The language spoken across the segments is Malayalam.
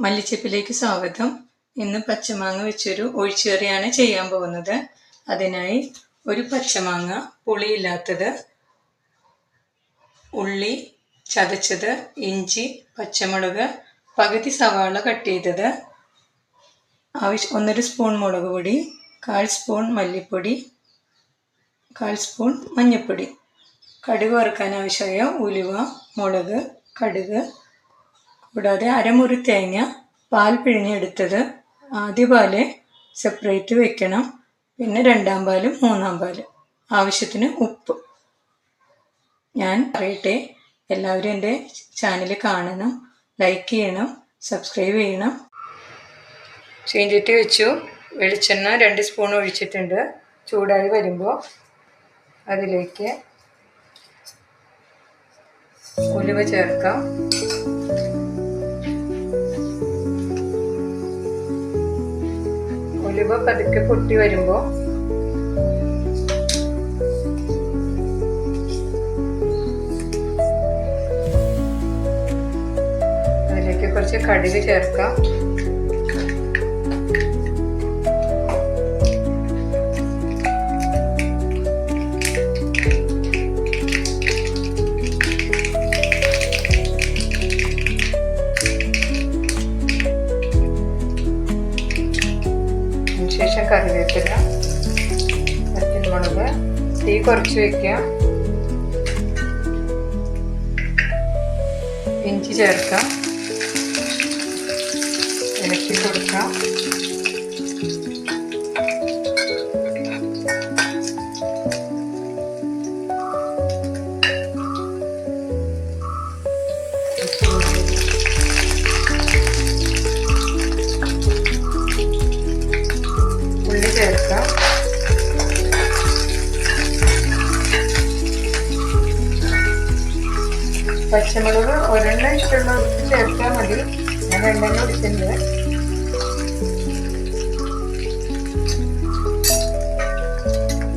മല്ലിച്ചപ്പിലേക്ക് സ്വാഗതം. ഇന്ന് പച്ചമാങ്ങ വെച്ചൊരു ഒഴിച്ചുകറിയാണ് ചെയ്യാൻ പോകുന്നത്. അതിനായി ഒരു പച്ചമാങ്ങ, പുളിയില്ലാത്തത്, ഉള്ളി ചതച്ചത്, ഇഞ്ചി, പച്ചമുളക്, പകുതി സവാള കട്ട് ചെയ്തത്, 1 സ്പൂൺ മുളക് പൊടി, 1/4 സ്പൂൺ മല്ലിപ്പൊടി, 1/4 സ്പൂൺ മഞ്ഞൾപ്പൊടി, കടുക് വറുക്കാൻ ആവശ്യമായ ഉലുവ, മുളക്, കടുക്, കൂടാതെ അരമുറി തേങ്ങ, പാൽ പിഴിഞ്ഞെടുത്തത്, ആദ്യ പാല് സെപ്പറേറ്റ് വെക്കണം, പിന്നെ 2ാം പാലും 3ാം പാലും, ആവശ്യത്തിന് ഉപ്പ്. ഞാൻ പറയട്ടെ, എല്ലാവരും എൻ്റെ ചാനൽ കാണണം, ലൈക്ക് ചെയ്യണം, സബ്സ്ക്രൈബ് ചെയ്യണം. ചീഞ്ചട്ടി വെച്ചു. വെളിച്ചെണ്ണ 2 സ്പൂൺ ഒഴിച്ചിട്ടുണ്ട്. ചൂടായി വരുമ്പോൾ അതിലേക്ക് ഉലുവ ചേർക്കാം. ഉലുവ പതുക്കെ പൊട്ടി വരുമ്പോൾ അതിലേക്ക് കുറച്ച് കടുക് ചേർക്കാം. ശേഷം കറിവേപ്പില, പച്ചമുളക്, തീ കുറച്ച് വയ്ക്കാം. ഇഞ്ചി ചേർക്കാം, ഇളക്കി കൊടുക്കാം. ചേർക്കാം. പച്ചമുളക് ഒരെണ്ണം ഇഷ്ടമുള്ളവർക്ക് ചേർത്താൽ മതി. ഞാൻ 2 എടുത്തിട്ടുണ്ട്.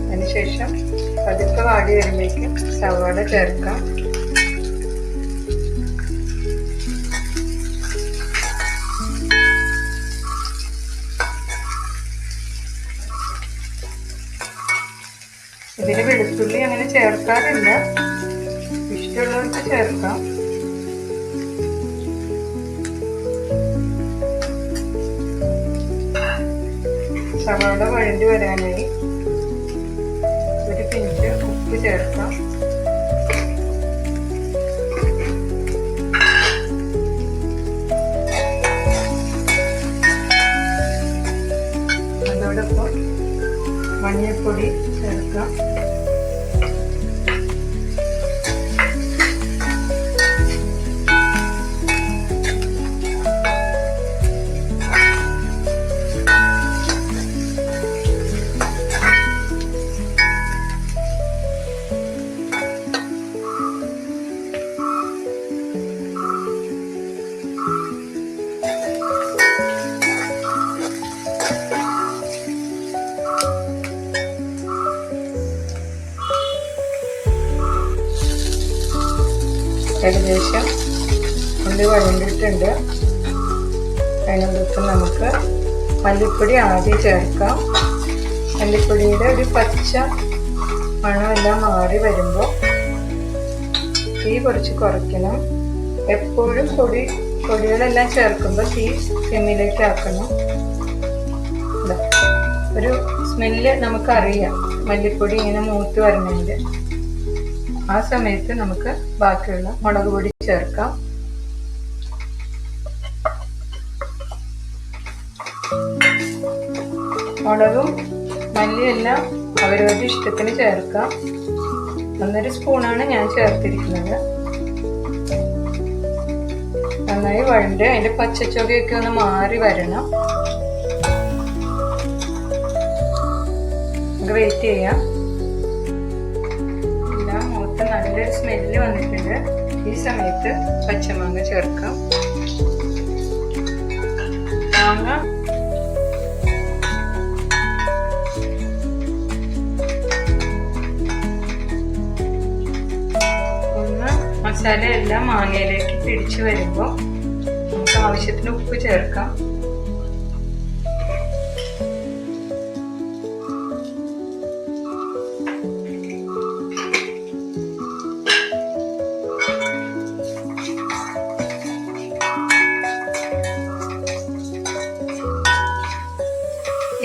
അതിനുശേഷം പതുക്കെ വാടി വരുമ്പോഴേക്കും സവാള ചേർക്കാം. ഇതിന് വെളുത്തുള്ളി അങ്ങനെ ചേർക്കാറില്ല, ഇഷ്ടമുള്ളവർക്ക് ചേർക്കാം. സവാള വഴണ്ടി വരാനായി 1 പിഞ്ച് ഉപ്പ് ചേർക്കാം. അതോടൊപ്പം മഞ്ഞൾപ്പൊടി ചേർക്കാം. ഏകദേശം ഉള്ളി വഴണ്ടിട്ടുണ്ട്. അതിനോടൊപ്പം നമുക്ക് മല്ലിപ്പൊടി ആദ്യം ചേർക്കാം. മല്ലിപ്പൊടിയുടെ ഒരു പച്ച മണമെല്ലാം മാറി വരുമ്പോൾ തീ കുറച്ച് കുറയ്ക്കണം. എപ്പോഴും പൊടികളെല്ലാം ചേർക്കുമ്പോൾ തീ സിമ്മിലേക്ക് ആക്കണം. ഒരു സ്മെല്ല് നമുക്കറിയാം, മല്ലിപ്പൊടി ഇങ്ങനെ മൂത്ത് വരണതിൻ്റെ. ആ സമയത്ത് നമുക്ക് ബാക്കിയുള്ള മുളക് പൊടി ചേർക്കാം. മുളകും മല്ലിയെല്ലാം അവരവരുടെ ഇഷ്ടത്തിന് ചേർക്കാം. 1.5 സ്പൂണാണ് ഞാൻ ചേർത്തിരിക്കുന്നത്. നന്നായി വഴണ്ട് അതിൻ്റെ പച്ചച്ചൊകയൊക്കെ ഒന്ന് മാറി വരണം. നമുക്ക് വെയിറ്റ് ചെയ്യാം. നല്ലൊരു സ്മെല്ല് വന്നിട്ടുണ്ട്. ഈ സമയത്ത് പച്ചമാങ്ങ ചേർക്കാം. മാങ്ങ ഒന്ന് മസാല എല്ലാം മാങ്ങയിലേക്ക് പിടിച്ചു വരുമ്പോൾ നമുക്ക് ആവശ്യത്തിന് ഉപ്പ് ചേർക്കാം.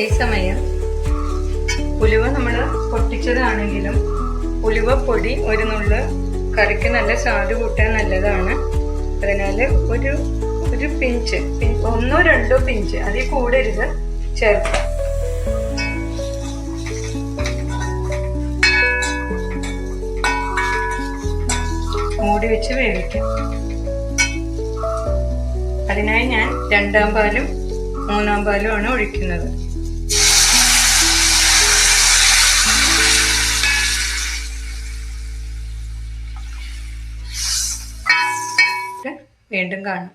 ഈ സമയം ഉലുവ നമ്മൾ പൊട്ടിച്ചതാണെങ്കിലും ഉലുവപ്പൊടി ഒരു നുള്ള് കറിക്ക് നല്ല സ്വാദ് കൂട്ടാൻ നല്ലതാണ്. അതിനാൽ ഒരു പിഞ്ച്, 1-2 പിഞ്ച്, അതിൽ കൂടരുത്, ചേർക്കാം. മൂടി വെച്ച് വേവിക്കാം. അതിനായി ഞാൻ 2-ാം പാലും 3-ാം പാലും ആണ് ഒഴിക്കുന്നത്. വീണ്ടും കാണാം.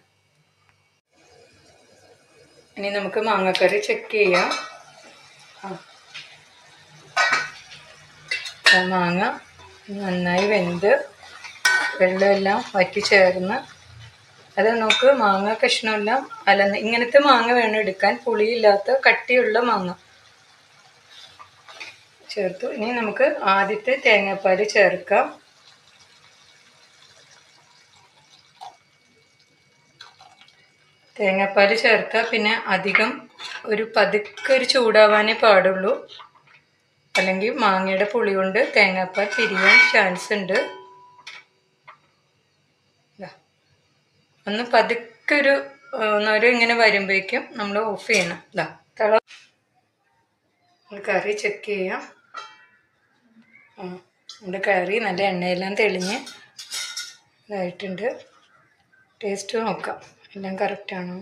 ഇനി നമുക്ക് മാങ്ങക്കറി ചെക്ക് ചെയ്യാം. മാങ്ങ നന്നായി വെന്ത് വെള്ളമെല്ലാം വറ്റി ചേർന്ന്, അത് നമുക്ക് മാങ്ങ കഷ്ണമെല്ലാം അലന്ന്, ഇങ്ങനത്തെ മാങ്ങ വേണം എടുക്കാൻ, പുളിയില്ലാത്ത കട്ടിയുള്ള മാങ്ങ ചേർത്തു. ഇനി നമുക്ക് ആദ്യത്തെ തേങ്ങാപ്പാൽ ചേർക്കാം. തേങ്ങാപ്പാൽ ചേർത്താൽ പിന്നെ അധികം പതുക്കെ ചൂടാവാനേ പാടുള്ളൂ, അല്ലെങ്കിൽ മാങ്ങയുടെ പുളി കൊണ്ട് തേങ്ങാപ്പാൽ തിരിയാൻ ചാൻസ് ഉണ്ട്. ഒന്ന് പതുക്കെ നൊര ഇങ്ങനെ വരുമ്പോഴേക്കും നമ്മൾ ഓഫ് ചെയ്യണം. കറി ചെക്ക് ചെയ്യാം. നമ്മുടെ കറി നല്ല എണ്ണയെല്ലാം തെളിഞ്ഞ് ഇതായിട്ടുണ്ട്. ടേസ്റ്റ് നോക്കാം, എല്ലാം കറക്റ്റാണോ.